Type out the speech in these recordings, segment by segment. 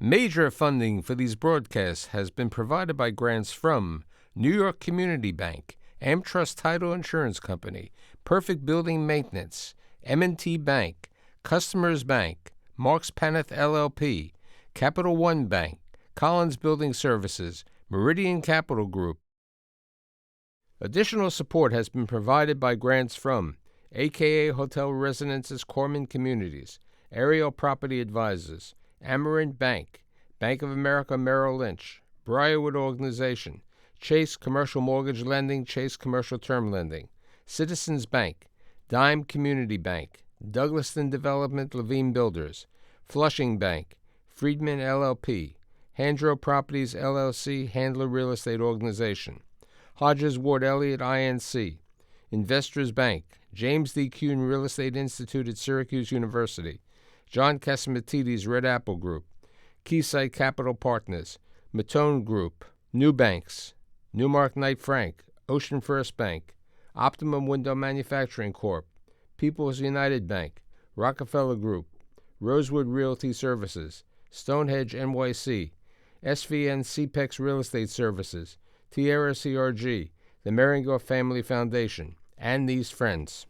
Major funding for these broadcasts has been provided by grants from New York Community Bank, AmTrust Title Insurance Company, Perfect Building Maintenance, M&T Bank, Customers Bank, Marks Paneth LLP, Capital One Bank, Collins Building Services, Meridian Capital Group. Additional support has been provided by grants from AKA Hotel Residences Corman Communities, Ariel Property Advisors, Amerant Bank, Bank of America Merrill Lynch, Briarwood Organization, Chase Commercial Mortgage Lending, Chase Commercial Term Lending, Citizens Bank, Dime Community Bank, Douglaston Development Levine Builders, Flushing Bank, Friedman LLP, Handro Properties LLC, Handler Real Estate Organization, Hodges Ward Elliott INC, Investors Bank, James D. Kuhn Real Estate Institute at Syracuse University, John Casamatides Red Apple Group, Keysight Capital Partners, Matone Group, New Banks, Newmark Knight Frank, Ocean First Bank, Optimum Window Manufacturing Corp., People's United Bank, Rockefeller Group, Rosewood Realty Services, Stonehenge NYC, SVN CPEX Real Estate Services, Tierra CRG, the Meringer Family Foundation, and these friends.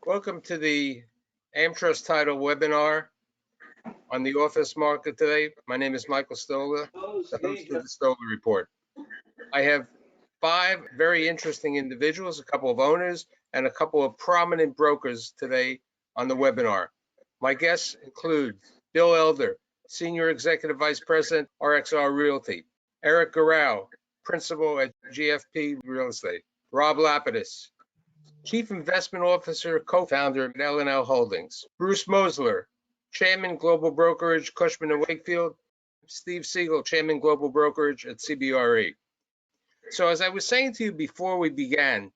Welcome to the AmTrust Title webinar on the office market today. My name is Michael Stoller, the host of the Stoller Report. I have 5 very interesting individuals, a couple of owners, and a couple of prominent brokers today on the webinar. My guests include Bill Elder, Senior Executive Vice President, RXR Realty, Eric Garau, Principal at GFP Real Estate, Rob Lapidus, Chief Investment Officer, co-founder at L&L Holdings, Bruce Mosler, Chairman Global Brokerage, Cushman & Wakefield, Steve Siegel, Chairman Global Brokerage at CBRE. So as I was saying to you before we began,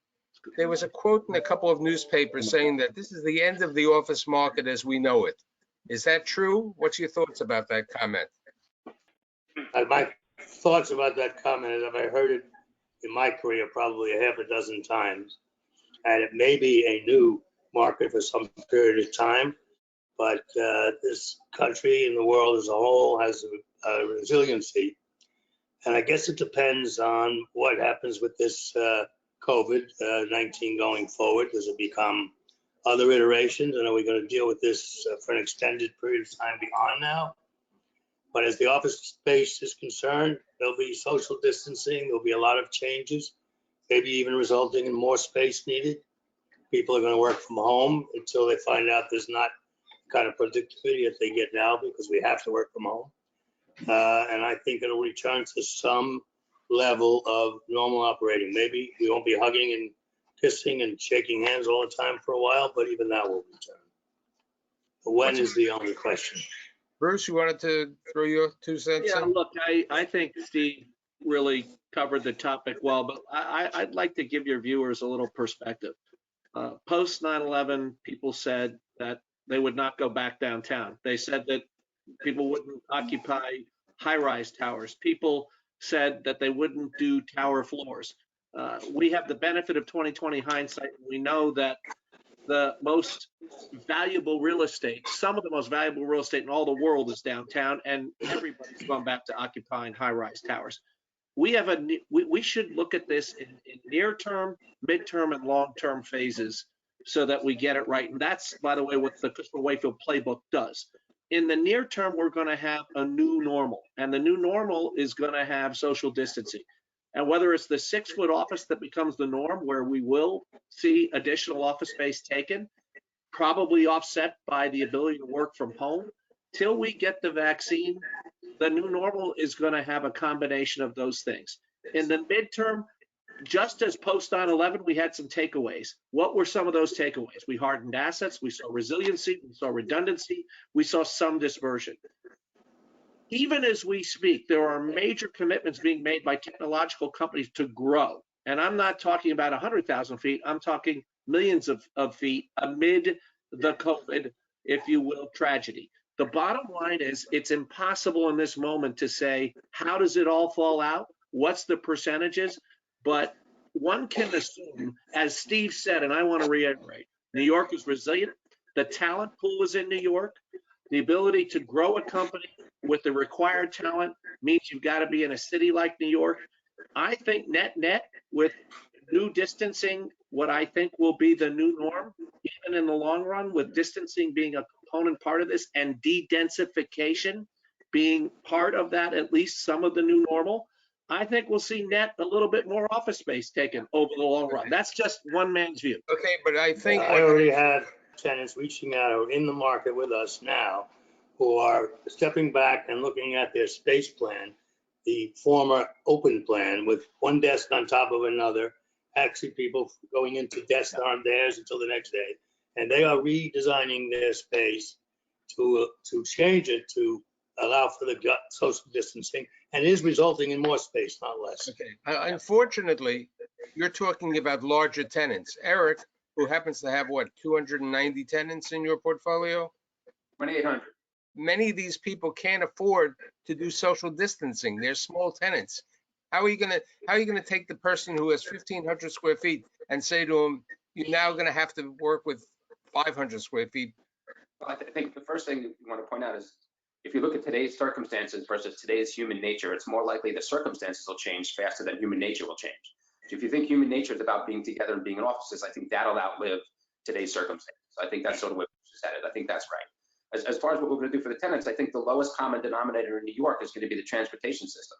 there was a quote in a couple of newspapers saying that this is the end of the office market as we know it. Is that true? What's your thoughts about that comment? My thoughts about that comment is I've heard it in my career probably a half a dozen times. And it may be a new market for some period of time, but this country and the world as a whole has a resiliency. And I guess it depends on what happens with this COVID-19 going forward. Does it become other iterations? And are we going to deal with this for an extended period of time beyond now? But as the office space is concerned, there'll be social distancing. There'll be a lot of changes, maybe even resulting in more space needed. People are going to work from home until they find out there's not the kind of productivity that they get now because we have to work from home. And I think it'll return to some level of normal operating. Maybe we won't be hugging and kissing and shaking hands all the time for a while, but even that will return. But when is the only question. Bruce, you wanted to throw your 2 cents in? Yeah, look, I think Steve really covered the topic well, but I'd like to give your viewers a little perspective. Post 9/11, people said that they would not go back downtown. They said that people wouldn't occupy high-rise towers. People said that they wouldn't do tower floors. We have the benefit of 2020 hindsight. We know that the most valuable real estate, some of the most valuable real estate in all the world is downtown, and everybody's gone back to occupying high-rise towers. We should look at this in near-term, mid-term, and long-term phases so that we get it right. And that's, by the way, what the Cushman & Wakefield playbook does. In the near term, we're going to have a new normal, and the new normal is going to have social distancing. And whether it's the 6-foot office that becomes the norm, where we will see additional office space taken, probably offset by the ability to work from home, till we get the vaccine, the new normal is going to have a combination of those things. In the midterm, just as post 9/11, we had some takeaways. What were some of those takeaways? We hardened assets, we saw resiliency, we saw redundancy, we saw some dispersion. Even as we speak, there are major commitments being made by technological companies to grow. And I'm not talking about 100,000 feet, I'm talking millions of feet amid the COVID, if you will, tragedy. The bottom line is it's impossible in this moment to say, how does it all fall out? What's the percentages? But one can assume, as Steve said, and I want to reiterate, New York is resilient. The talent pool is in New York. The ability to grow a company with the required talent means you've got to be in a city like New York. I think net with new distancing, what I think will be the new norm, even in the long run, with distancing being a component part of this and de-densification being part of that, at least some of the new normal, I think we'll see net a little bit more office space taken over the long run. That's just one man's view. Okay, but I think I already have tenants reaching out or in the market with us now who are stepping back and looking at their space plan, the former open plan with one desk on top of another, actually people going into desks that aren't theirs until the next day. And they are redesigning their space to change it to allow for the social distancing, and is resulting in more space, not less. okay. Unfortunately, you're talking about larger tenants. Eric, who happens to have what, 290 tenants in your portfolio? 2,800. Many of these people can't afford to do social distancing. They're small tenants. How are you gonna take the person who has 1,500 square feet and say to him, you're now gonna have to work with 500 square feet? Well, I think the first thing you want to point out is if you look at today's circumstances versus today's human nature, it's more likely the circumstances will change faster than human nature will change. So if you think human nature is about being together and being in offices, I think that'll outlive today's circumstances. I think that's sort of what you said. I think that's right. As far as what we're going to do for the tenants, I think the lowest common denominator in New York is going to be the transportation system.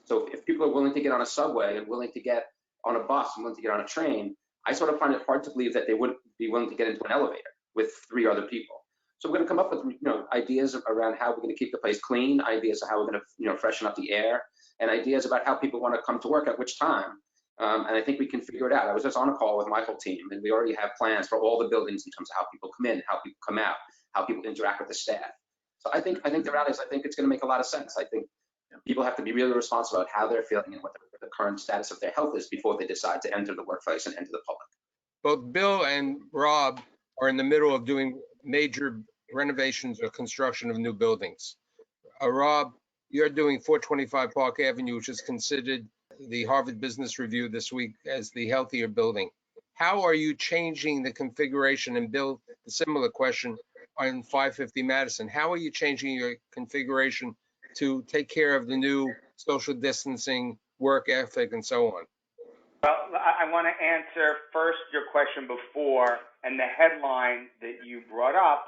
So if people are willing to get on a subway and willing to get on a bus and willing to get on a train, I sort of find it hard to believe that they wouldn't be willing to get into an elevator with 3 other people. So we're going to come up with ideas around how we're going to keep the place clean, ideas of how we're going to freshen up the air, and ideas about how people want to come to work at which time. And I think we can figure it out. I was just on a call with my whole team, and we already have plans for all the buildings in terms of how people come in, how people come out, how people interact with the staff. So I think the reality is I think it's going to make a lot of sense. I think people have to be really responsible about how they're feeling and what the current status of their health is before they decide to enter the workplace and enter the public. Both Bill and Rob are in the middle of doing major renovations or construction of new buildings. Rob, you're doing 425 Park Avenue, which is considered the Harvard Business Review this week as the healthier building. How are you changing the configuration? And Bill, a similar question on 550 Madison. How are you changing your configuration to take care of the new social distancing, work ethic, and so on? Well, I want to answer first your question before, and the headline that you brought up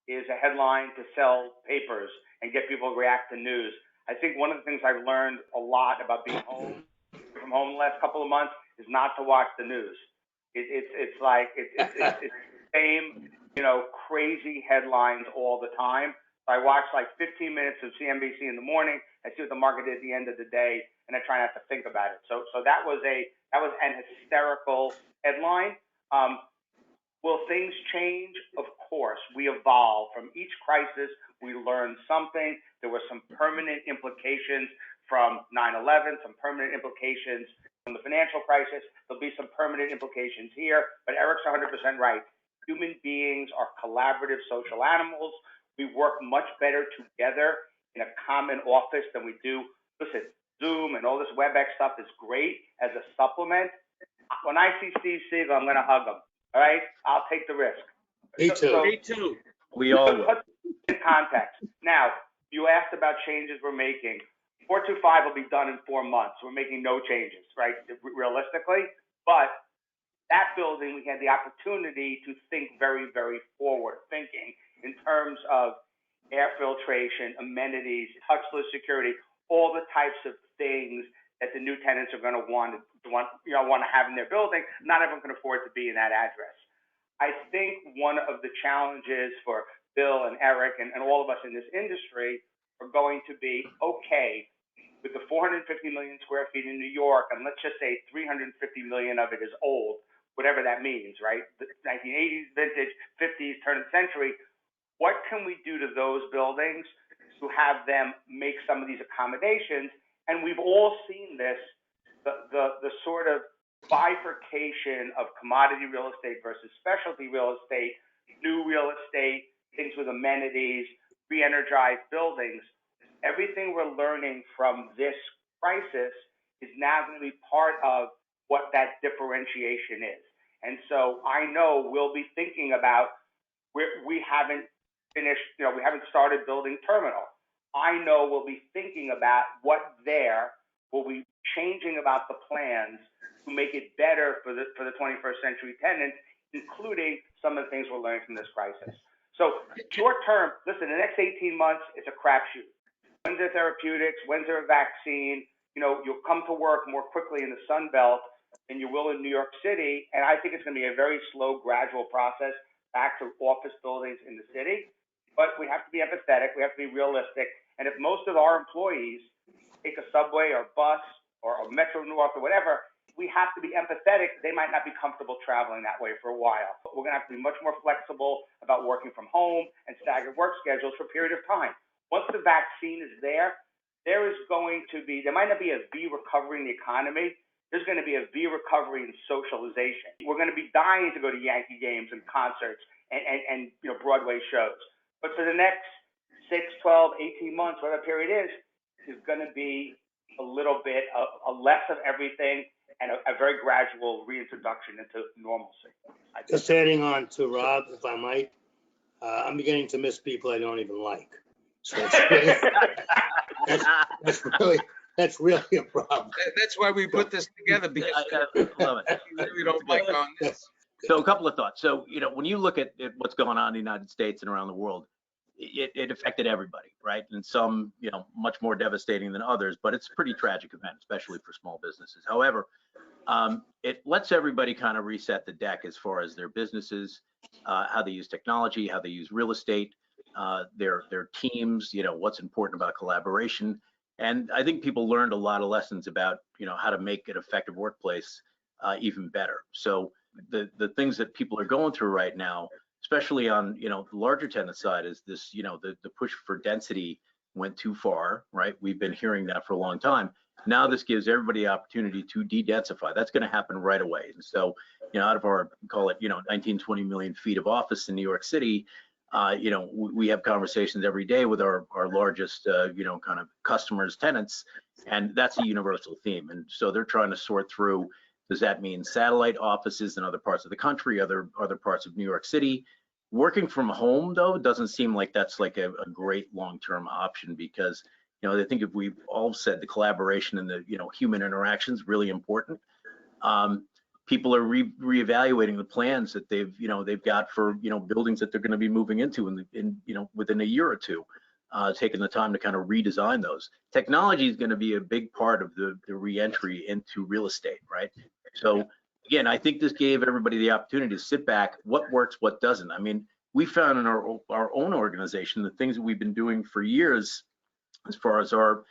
is a headline to sell papers and get people to react to news. I think one of the things I've learned a lot about being from home the last couple of months is not to watch the news. It's the same, crazy headlines all the time. So I watch like 15 minutes of CNBC in the morning. I see what the market is at the end of the day, and I try not to think about it. So that was an hysterical headline. Will things change? Of course. We evolve. From each crisis, we learn something. There were some permanent implications from 9/11, some permanent implications from the financial crisis. There'll be some permanent implications here. But Eric's 100% right. Human beings are collaborative social animals. We work much better together in a common office than we do. Listen, Zoom and all this WebEx stuff is great as a supplement. When I see Steve Siegel, I'm going to hug him. All right? I'll take the risk. Me too. Me too. We all will. Put in context. Now, you asked about changes we're making. 425 will be done in 4 months. We're making no changes, right, realistically. But that building, we had the opportunity to think very, very forward thinking in terms of air filtration, amenities, touchless security, all the types of things that the new tenants are going to want to have in their building. Not everyone can afford to be in that address. I think one of the challenges for Bill and Eric and all of us in this industry are going to be okay with the 450 million square feet in New York, and let's just say 350 million of it is old, whatever that means, right? The 1980s vintage, 50s, turn of the century. What can we do to those buildings to have them make some of these accommodations? And we've all seen this, the sort of bifurcation of commodity real estate versus specialty real estate, new real estate, things with amenities, re-energized buildings. Everything we're learning from this crisis is now going to be part of what that differentiation is. And so I know we'll be thinking about, we haven't finished, we haven't started building terminal. I know we'll be thinking about what there will be changing about the plans to make it better for the 21st century tenants, including some of the things we're learning from this crisis. So short term, listen, the next 18 months, it's a crapshoot. When's there therapeutics? When's there a vaccine? You'll come to work more quickly in the Sun Belt than you will in New York City. And I think it's going to be a very slow, gradual process back to office buildings in the city. But we have to be empathetic. We have to be realistic. And if most of our employees take a subway or bus or a Metro North or whatever, we have to be empathetic. They might not be comfortable traveling that way for a while. But we're going to have to be much more flexible about working from home and staggered work schedules for a period of time. Once the vaccine is there is going to be, there might not be a V recovery in the economy. There's going to be a V recovery in socialization. We're going to be dying to go to Yankee games and concerts and Broadway shows. But for the next 6, 12, 18 months, whatever period is going to be a little bit of less of everything and a very gradual reintroduction into normalcy. Just adding on to Rob, if I might, I'm beginning to miss people I don't even like. So that's really a problem. That's why we put this together, because I love it. we really don't like on this. So a couple of thoughts. So, when you look at what's going on in the United States and around the world, it affected everybody, right? And some, much more devastating than others, but it's a pretty tragic event, especially for small businesses. However, it lets everybody kind of reset the deck as far as their businesses, how they use technology, how they use real estate, their teams, what's important about collaboration. And I think people learned a lot of lessons about, how to make an effective workplace even better. So the things that people are going through right now, especially on, the larger tenant side, is this, the push for density went too far, right? We've been hearing that for a long time. Now this gives everybody the opportunity to de-densify. That's going to happen right away. And so, out of our, call it, 19, 20 million feet of office in New York City, we have conversations every day with our largest, kind of customers, tenants, and that's a universal theme. And so they're trying to sort through, does that mean satellite offices in other parts of the country, other parts of New York City? Working from home, though, doesn't seem like that's like a great long-term option, because, I think if we've all said the collaboration and the, human interaction is really important. People are reevaluating the plans that they've got for, buildings that they're going to be moving into within a year or two, taking the time to kind of redesign those. Technology is going to be a big part of the reentry into real estate, right? So again, I think this gave everybody the opportunity to sit back, what works, what doesn't. I mean, we found in our own organization, the things that we've been doing for years, as far as our,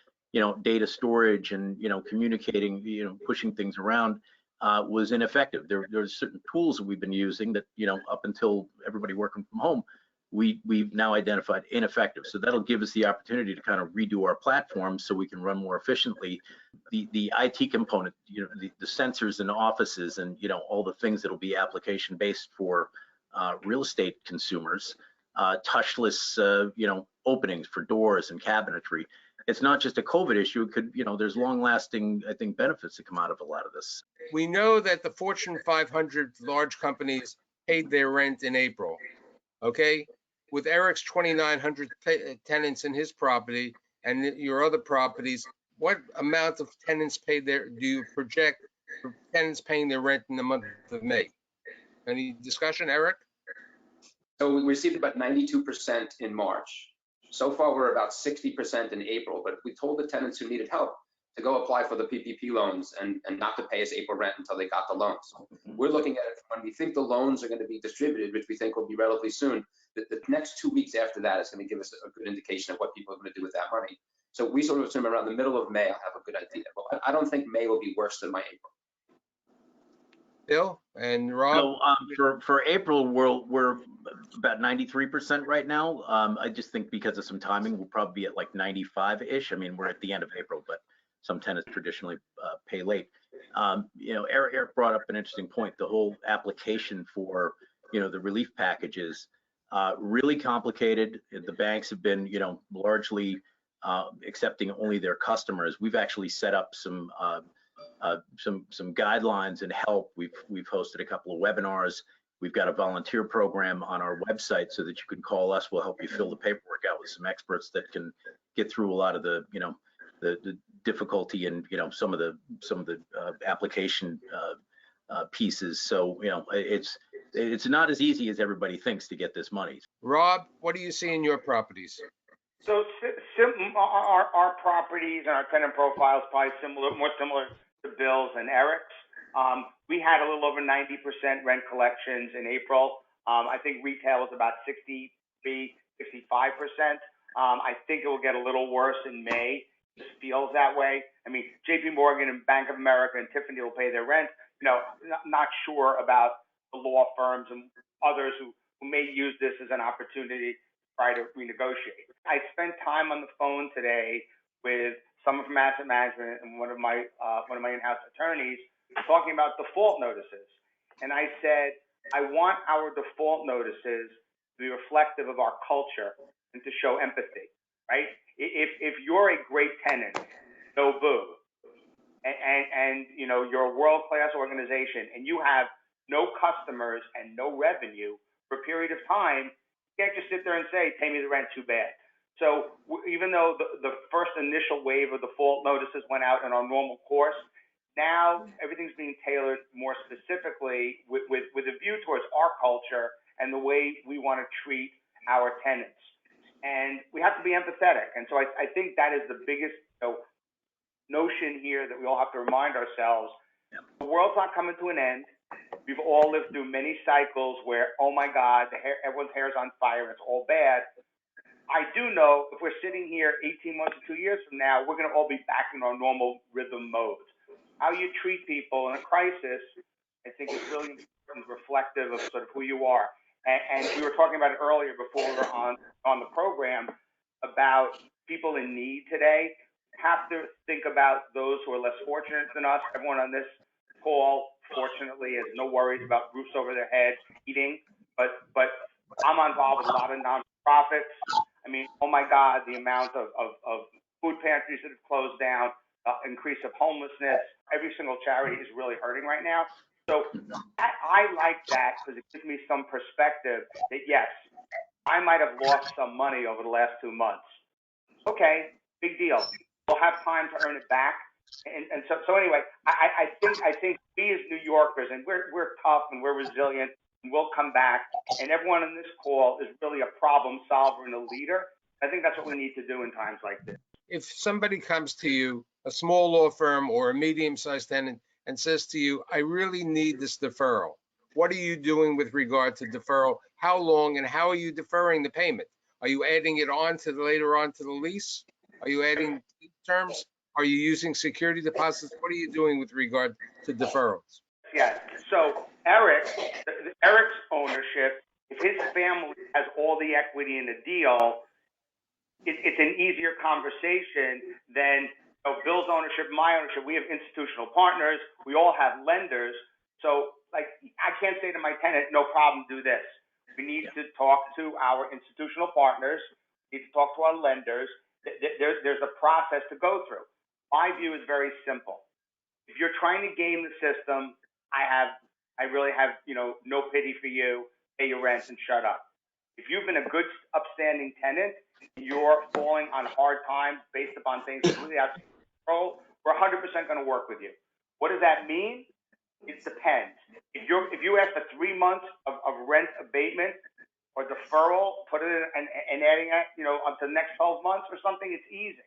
data storage and, communicating, pushing things around, was ineffective. There's certain tools that we've been using that, up until everybody working from home, we've now identified ineffective. So that'll give us the opportunity to kind of redo our platform so we can run more efficiently. The IT component, the sensors in offices and, all the things that'll be application based for real estate consumers, touchless, openings for doors and cabinetry. It's not just a COVID issue. It could, there's long lasting, I think, benefits that come out of a lot of this. We know that the Fortune 500 large companies paid their rent in April. Okay, with Eric's 2,900 tenants in his property and your other properties, what amount of tenants paid do you project for tenants paying their rent in the month of May? Any discussion, Eric? So we received about 92% in March. So far, we're about 60% in April, but we told the tenants who needed help to go apply for the PPP loans and not to pay us April rent until they got the loans. We're looking at it when we think the loans are going to be distributed, which we think will be relatively soon. The next 2 weeks after that is going to give us a good indication of what people are going to do with that money. So we sort of assume around the middle of May, I'll have a good idea. But I don't think May will be worse than my April. Bill and Rob? So for April, we're about 93% right now. I just think because of some timing, we'll probably be at like 95-ish. I mean, we're at the end of April, but some tenants traditionally pay late. Eric brought up an interesting point. The whole application for, the relief packages, really complicated. The banks have been, largely accepting only their customers. We've actually set up some guidelines and help. We've hosted a couple of webinars. We've got a volunteer program on our website so that you can call us. We'll help you fill the paperwork out with some experts that can get through a lot of the difficulty and some of the application pieces. So it's not as easy as everybody thinks to get this money. Rob, what do you see in your properties? So our properties and our tenant profiles probably more similar to Bill's and Eric's. We had a little over 90% rent collections in April. I think retail was about 63, 65%. I think it will get a little worse in May. It just feels that way. I mean, JP Morgan and Bank of America and Tiffany will pay their rent. Not sure about the law firms and others who may use this as an opportunity to try to renegotiate. I spent time on the phone today with someone from asset management and one of my in-house attorneys talking about default notices. And I said, I want our default notices to be reflective of our culture and to show empathy, right? If you're a great tenant, no boo, and you're a world-class organization and you have no customers and no revenue for a period of time, you can't just sit there and say, pay me the rent, too bad. So even though the first initial wave of default notices went out in our normal course, now everything's being tailored more specifically with a view towards our culture and the way we want to treat our tenants. And we have to be empathetic. And so I think that is the biggest notion here that we all have to remind ourselves. The world's not coming to an end. We've all lived through many cycles where, oh my God, everyone's hair's on fire, it's all bad. I do know if we're sitting here 18 months or 2 years from now, we're going to all be back in our normal rhythm mode. How you treat people in a crisis, I think, is really reflective of sort of who you are. And we were talking about it earlier before we were on the program about people in need today. Have to think about those who are less fortunate than us. Everyone on this call, fortunately, has no worries about roofs over their head, eating. But I'm involved with a lot of nonprofits. I mean, oh my God, the amount of food pantries that have closed down, increase of homelessness. Every single charity is really hurting right now. So I like that because it gives me some perspective that, yes, I might have lost some money over the last 2 months. Okay, big deal. We'll have time to earn it back. And so anyway, I think we as New Yorkers, and we're tough and we're resilient, and we'll come back. And everyone on this call is really a problem solver and a leader. I think that's what we need to do in times like this. If somebody comes to you, a small law firm or a medium-sized tenant, and says to you, I really need this deferral, what are you doing with regard to deferral? How long and how are you deferring the payment? Are you adding it on to later on to the lease? Are you adding terms? Are you using security deposits? What are you doing with regard to deferrals? Yes. So Eric's ownership, if his family has all the equity in the deal, it's an easier conversation than Bill's ownership, my ownership. We have institutional partners. We all have lenders. So like, I can't say to my tenant, no problem, do this. We need to talk to our institutional partners. We need to talk to our lenders. There's a process to go through. My view is very simple. If you're trying to game the system, I really have, no pity for you. Pay your rent and shut up. If you've been a good, upstanding tenant, you're falling on hard times based upon things completely outside of control, we're 100% going to work with you. What does that mean? It depends. If you ask for 3 months of rent abatement or deferral, put it in and adding it, up to the next 12 months or something, it's easy.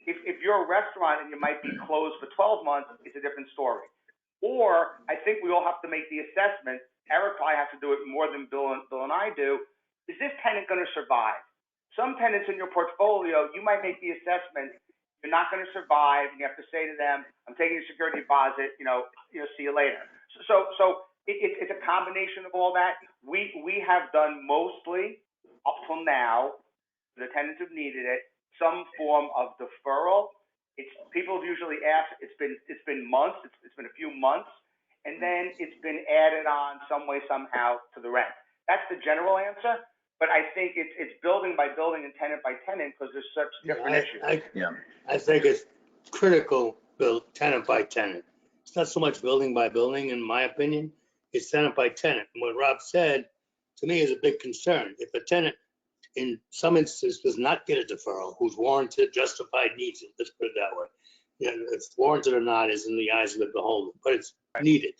if you're a restaurant and you might be closed for 12 months, it's a different story. Or I think we all have to make the assessment. Eric probably has to do it more than Bill and I do. Is this tenant going to survive? Some tenants in your portfolio, you might make the assessment, you're not going to survive. And you have to say to them, I'm taking a security deposit, see you later. So it's a combination of all that. We have done mostly up till now, the tenants have needed it, some form of deferral. People have usually asked, it's been months, it's been a few months, and then it's been added on some way, somehow to the rent. That's the general answer, but I think it's building by building and tenant by tenant because there's such different issues. I think it's critical, build tenant by tenant. It's not so much building by building, in my opinion. It's tenant by tenant. And what Rob said, to me, is a big concern. If a tenant, in some instances, does not get a deferral, who's warranted, justified, needs it, let's put it that way. If it's warranted or not is in the eyes of the beholder, but it's needed.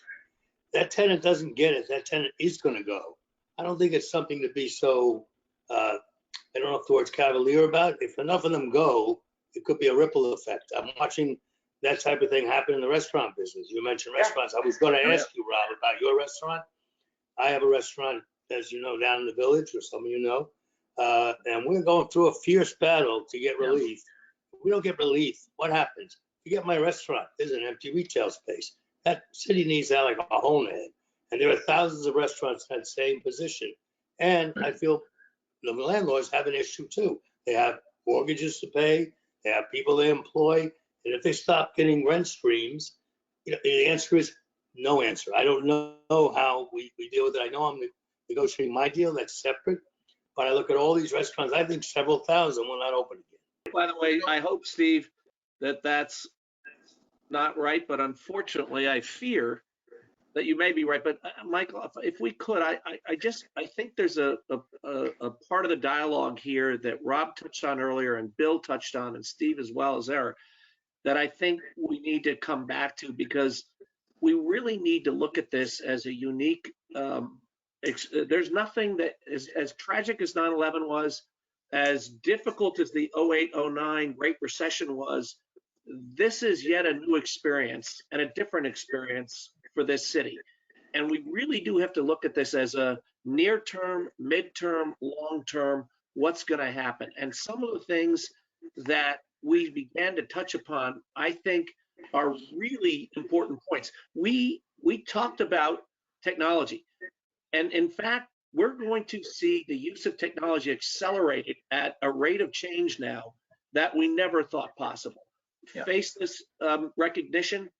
That tenant doesn't get it, that tenant is going to go. I don't think it's something to be so, I don't know if the word's cavalier about. If enough of them go, it could be a ripple effect. I'm watching that type of thing happen in the restaurant business. You mentioned restaurants. I was going to ask you, Rob, about your restaurant. I have a restaurant, as you know, down in the village, or some of you know, and we're going through a fierce battle to get relief. If we don't get relief, what happens? You get my restaurant, there's an empty retail space. That city needs that like a hole in the head. And there are thousands of restaurants in that same position. And I feel the landlords have an issue too. They have mortgages to pay, they have people they employ, and if they stop getting rent streams, the answer is no answer. I don't know how we deal with it. I know I'm negotiating my deal, that's separate, but I look at all these restaurants, I think several thousand will not open again. By the way, I hope, Steve, that that's not right, but unfortunately, I fear that you may be right. But Michael, if we could, I think there's a part of the dialogue here that Rob touched on earlier and Bill touched on and Steve as well as Eric, that I think we need to come back to, because we really need to look at this as a unique, there's nothing that is as tragic as 9/11 was, as difficult as the 08-09 Great Recession was. This is yet a new experience and a different experience for this city. And we really do have to look at this as a near term, midterm, long term, what's going to happen. And some of the things that we began to touch upon, I think, are really important points. We talked about technology. And in fact, we're going to see the use of technology accelerated at a rate of change now that we never thought possible. Yeah. Faceless recognition,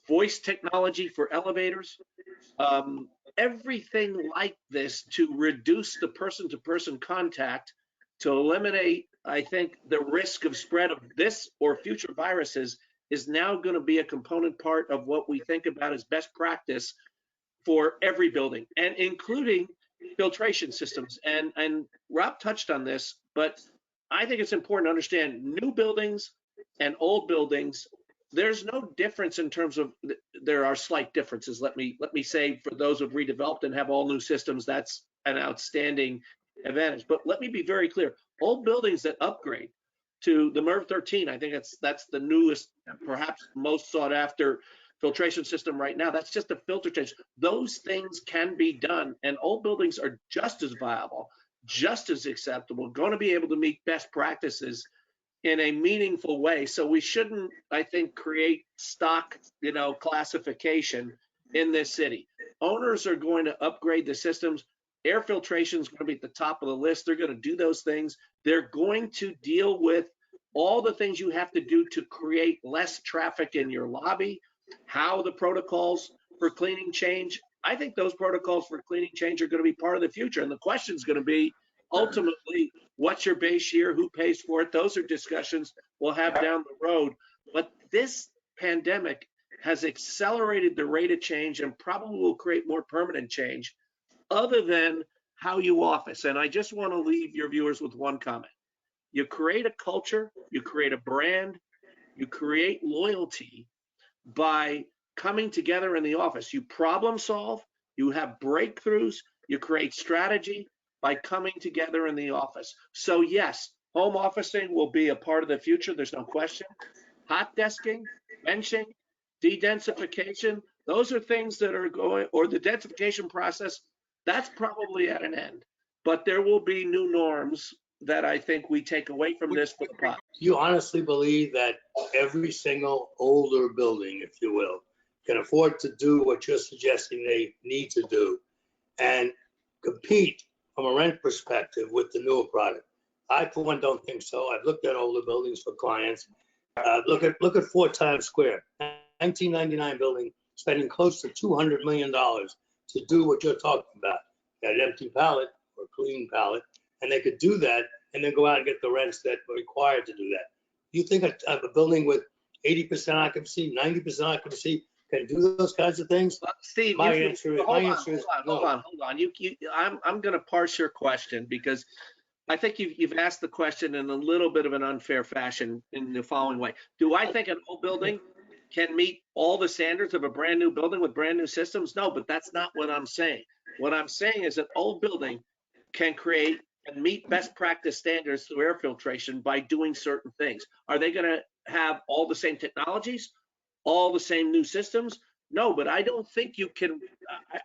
voice technology for elevators, everything like this to reduce the person-to-person contact, to eliminate, I think, the risk of spread of this or future viruses is now going to be a component part of what we think about as best practice for every building, and including filtration systems. And Rob touched on this, but I think it's important to understand new buildings and old buildings, there's no difference in terms of, there are slight differences. Let me say, for those who've redeveloped and have all new systems, that's an outstanding advantage. But let me be very clear, old buildings that upgrade to the MERV 13, I think that's the newest, perhaps most sought after filtration system right now. That's just a filter change. Those things can be done, and old buildings are just as viable, just as acceptable, going to be able to meet best practices in a meaningful way. So we shouldn't, I think, create stock, classification in this city. Owners are going to upgrade the systems. Air filtration is going to be at the top of the list. They're going to do those things. They're going to deal with all the things you have to do to create less traffic in your lobby, how the protocols for cleaning change. I think those protocols for cleaning change are going to be part of the future. And the question is going to be, ultimately, what's your base year? Who pays for it? Those are discussions we'll have down the road. But this pandemic has accelerated the rate of change and probably will create more permanent change other than how you office. And I just want to leave your viewers with one comment. You create a culture, you create a brand, you create loyalty by coming together in the office. You problem solve, you have breakthroughs, you create strategy by coming together in the office. So yes, Home officing will be a part of the future. There's no question. Hot desking, benching, de-densification, those are things that are going, or the densification process, that's probably at an end. But there will be new norms that I think we take away from this for the pop. You honestly believe that every single older building, if you will, can afford to do what you're suggesting they need to do and compete from a rent perspective with the newer product? I, for one, don't think so. I've looked at older buildings for clients. Look at 4 Times Square, 1999 building, spending close to $200 million to do what you're talking about. Got an empty pallet or clean pallet, and they could do that and then go out and get the rents that were required to do that. You think a building with 80% occupancy, 90% occupancy can do those kinds of things? Steve, My answer is no. Hold on. I'm going to parse your question because I think you've asked the question in a little bit of an unfair fashion in the following way. Do I think an old building can meet all the standards of a brand new building with brand new systems? No, but that's not what I'm saying. What I'm saying is an old building can create and meet best practice standards through air filtration by doing certain things. Are they going to have all the same technologies, all the same new systems? No, but I don't think you can.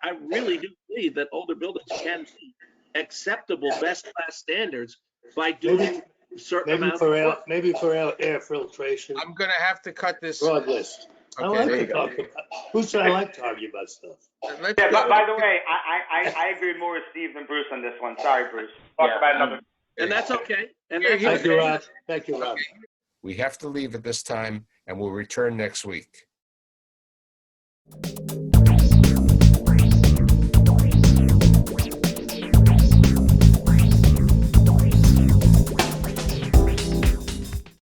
I really do believe that older buildings can meet acceptable best class standards by doing certain amounts of work. Maybe for air filtration, I'm going to have to cut this. broad list. I Okay, like there to you talk about, who said I like to argue about stuff? Let's Yeah, go. by the way, I agree more with Steve than Bruce on this one. Sorry, Bruce. Talk about another. And that's okay. And Here, that's here. Thank you, okay. Rob. Thank you, Rob. We have to leave at this time, and we'll return next week.